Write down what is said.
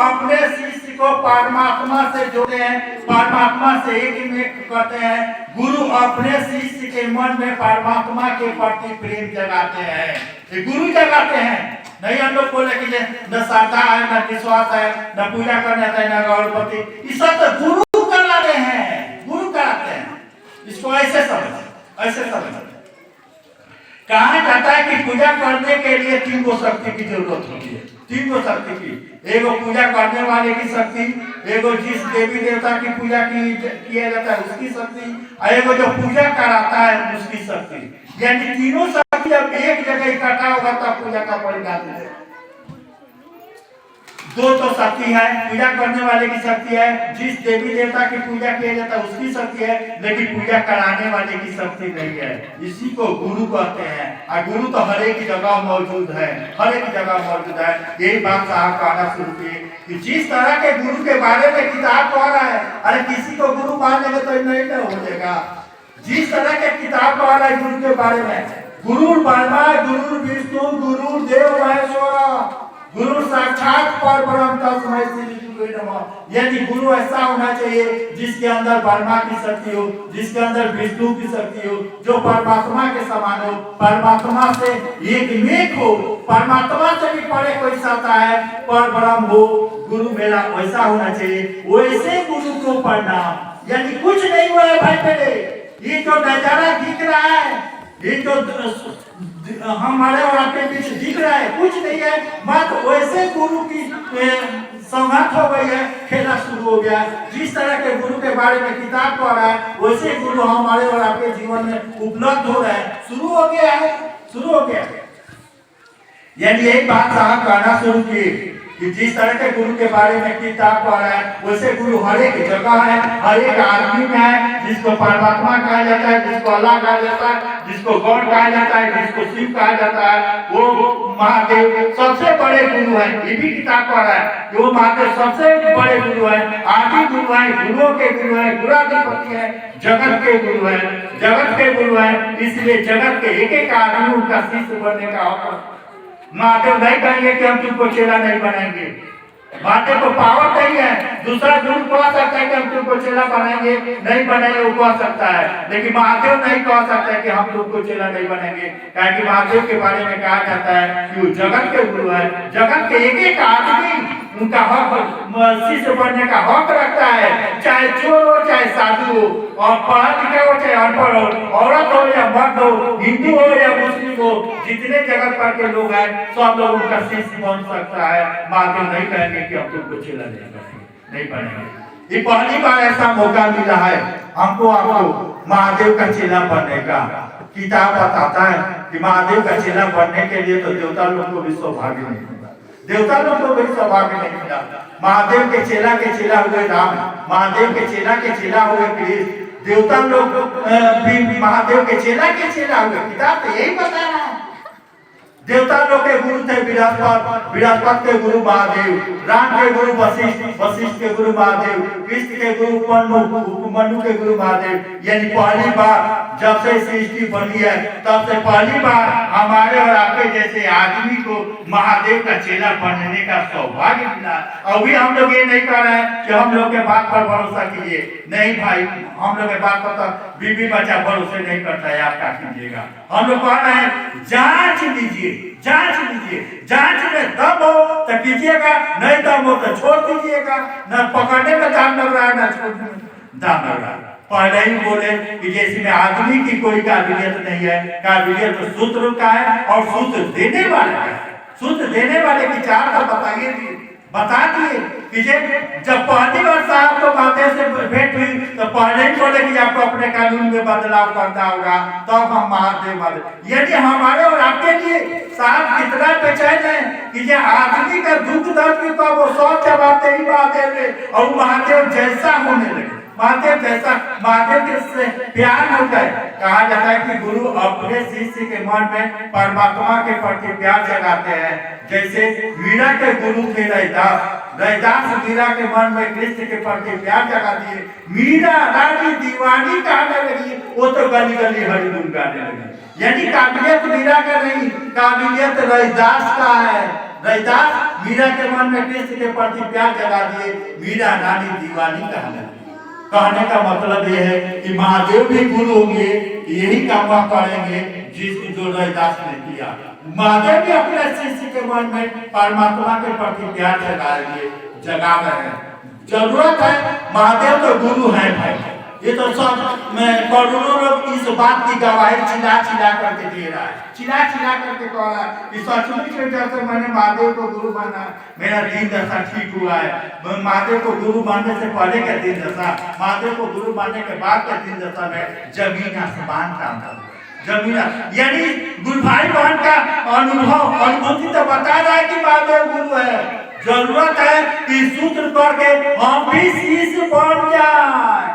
अपने शिष्य को परमात्मा से जोड़ते हैं, परमात्मा से एक में करते हैं। गुरु अपने शिष्य के मन में परमात्मा के प्रति प्रेम जगाते हैं, ये गुरु जगाते हैं। नहीं हम लोग बोले कि न श्रद्धा है, न विश्वास है, न पूजा करने आता है, न गौरवती, ये सब तो गुरु कराते हैं, गुरु कराते हैं। इसको ऐसे समझ, ऐसे समझ। कहा जाता है कि पूजा करने के लिए 3 गो शक्ति की जरूरत होती है, 3 गो शक्ति की। एगो पूजा करने वाले की शक्ति, एगो जिस देवी देवता की पूजा किया जाता है उसकी शक्ति, और एगो जो पूजा कराता है उसकी शक्ति। यानी तीनों शक्ति अब एक जगह इकट्ठा होगा तब पूजा का परिणाम मिलेगा। 2 तो शक्ति है, पूजा करने वाले की शक्ति है, जिस देवी देवता की पूजा किया जाता है उसकी शक्ति है, लेकिन पूजा कराने वाले की शक्ति नहीं है। इसी को गुरु कहते हैं। और गुरु तो हर एक जगह मौजूद है, हर एक जगह मौजूद है। यही बात साहब कहना शुरू किए कि जिस तरह के गुरु के बारे में किताब कह रहा है, अरे किसी को गुरु मान लेंगे तो नहीं हो जाएगा। जिस तरह के किताब कह रहा है गुरु के बारे में, गुरु ब्रह्मा, गुरु विष्णु, गुरु देव महेश्वर, गुरु साक्षात परब्रह्म तस्मै श्री गुरुवे नमः। यदि गुरु ऐसा होना चाहिए जिसके अंदर ब्रह्मा की शक्ति हो, जिसके अंदर विष्णु की शक्ति हो, जो परमात्मा के समान हो, परमात्मा से एक हो, परमात्मा से भी परे कोई सत्ता है, परब्रह्म हो, गुरु मेरा वैसा होना चाहिए। वैसे गुरु को प्रणाम। यानी कुछ नहीं हुआ है भाई मेरे, ये जो नजारा दिख रहा है, ये जो हमारे और आपके बीच दिख रहा है, कुछ नहीं है, बात वैसे गुरु की संगत हो गई है, खेला शुरू हो गया। जिस तरह के गुरु के बारे में किताब पढ़ रहा है, वैसे गुरु हमारे और आपके जीवन में उपलब्ध हो रहा है, शुरू हो गया है, शुरू हो गया। यानी यही बात साहब कहना शुरू की कि जिस तरह के गुरु के बारे में किताब पढ़ रहा है, वैसे गुरु हर एक जगह है, हर एक आदमी में है। जिसको परमात्मा कहा जाता है, जिसको अल्लाह कहा जाता है, जिसको गॉड कहा जाता है, जिसको शिव कहा जाता है, वो महादेव सबसे बड़े गुरु है। ये भी किताब पढ़ रहा है, वो महादेव सबसे बड़े गुरु है, आदि गुरु है, गुरुओं के गुरु है, गुरुआधिपति है, जगत के गुरु है, जगत के गुरु है। इसलिए जगत के एक एक आदमी उनका शिष्य बनने का हक। महादेव नहीं कहेंगे कि हम तुमको चेला नहीं बनाएंगे, महादेव को पावर नहीं है। दूसरा गुरु कह सकता है कि हम तुमको चेला बनाएंगे, नहीं बनाएंगे, वो कह सकता है, लेकिन महादेव नहीं कह सकता है कि हम तुमको चेला नहीं बनाएंगे। क्योंकि महादेव के बारे में कहा जाता है कि वो जगत के गुरु है, जगत के एक एक आदमी उनका हक, शिष्य बनने का हक रखता है, चाहे चोर हो चाहे साधु हो, और पढ़ा लिखा हो चाहे अनपढ़ हो, औरत हो या मर्द हो, हिंदू हो या मुस्लिम हो, जितने जगत पर के लोग हैं सब लोग उनका शिष्य बन सकता है। महादेव नहीं कहेंगे कि हम तुमको चेला नहीं बनेंगे, नहीं बनेंगे। ये पहली बार ऐसा मौका मिला है हमको आपको महादेव का चेला बनने का। किताब बताता है कि महादेव का चेला बनने के लिए तो देवता लोग को भी सौभाग्य नहीं मिला, देवता लोग को भी सौभाग्य नहीं मिला। महादेव के चेला हुए राम, महादेव के चेला हुए कृष्ण, देवता लोग भी महादेव के चेला हुए। किताब तो यही बता रहा है। देवता लोग के गुरु थे बृहस्पति, बृहस्पति के गुरु महादेव, राम के गुरु वशिष्ठ, वशिष्ठ के गुरु महादेव, कृष्ण के गुरु उपमन्यु के गुरु महादेव। यानी पहली बार जब से सृष्टि बनी है तब से पहली बार हमारे और आपके जैसे आदमी को महादेव का चेला बनने का सौभाग्य मिला। अभी हम लोग ये नहीं कर रहे हैं कि हम लोग के बात पर भरोसा कीजिए, नहीं भाई, हम लोग के बात पर तो बीबी बच्चा भरोसे नहीं करता है, आप क्या कीजिएगा। हम लोग कह रहे हैं जांच लीजिए, जांच लीजिए, जांच में दम हो तो कीजिएगा, नहीं दम हो तो छोड़ दीजिएगा। न पकड़ने में दाम लग रहा है, न छोड़ने में दाम लग रहा है। पहले ही बोले कि जैसे में आदमी की कोई काबिलियत नहीं है, काबिलियत तो सूत्र का है और सूत्र देने वाले का है। सूत्र देने वाले की चार तो बताइए, बता दिए कि जब पहली बार साहब को महादेव से भेंट हुई तो पहले ही बोले कि आपको अपने कानून में बदलाव करना होगा, तब तो हम महादेव वाले। यदि हमारे और आपके लिए साहब कितना बेचैन है कि जो आदमी का दुख दर्द की तो वो सब जवाब दे ही महादेव और महादेव जैसा होने लगे, महादेव जैसा, महादेव से प्यार हो जाए। कहा जाता है कि गुरु अपने शिष्य के मन में परमात्मा के प्रति प्यार जगाते हैं। जैसे मीरा के गुरु थे रैदास, रैदास मीरा के मन में कृष्ण के प्रति प्यार जगा दिए। मीरा रानी दीवानी कहने लगी, वो तो गली गली हरि गुण गाने लगी। यानी काबिलियत मीरा का नहीं, काबिलियत रैदास का है। रैदास मीरा के मन में कृष्ण के प्रति प्यार जगा दिए, मीरा रानी दीवानी कहने लगी। कहने का मतलब यह है कि महादेव भी गुरु होंगे, यही काम करेंगे जो रैदास ने किया। महादेव भी अपने शिष्य के मन में परमात्मा के प्रति प्यार जगा रहे हैं। जरूरत है, महादेव तो गुरु है भाई, ये तो सब में करोड़ों लोग इस बात की गवाही चिल्ला चिल्ला करके दे रहा है, चिल्ला चिल्ला करके कह रहा है कि सचमुच में जब से मैंने महादेव को गुरु माना मेरा दिन दशा ठीक हुआ है। महादेव को गुरु मानने से पहले का दिन दशा, महादेव को गुरु मानने के बाद का दिन दशा में जमीन आसमान का अंतर, जमीन यानी गुरु भाई बहन का अनुभूति तो बता रहा है कि महादेव गुरु है। जरूरत है कि सूत्र करके हम भी शिष्य बन जाए।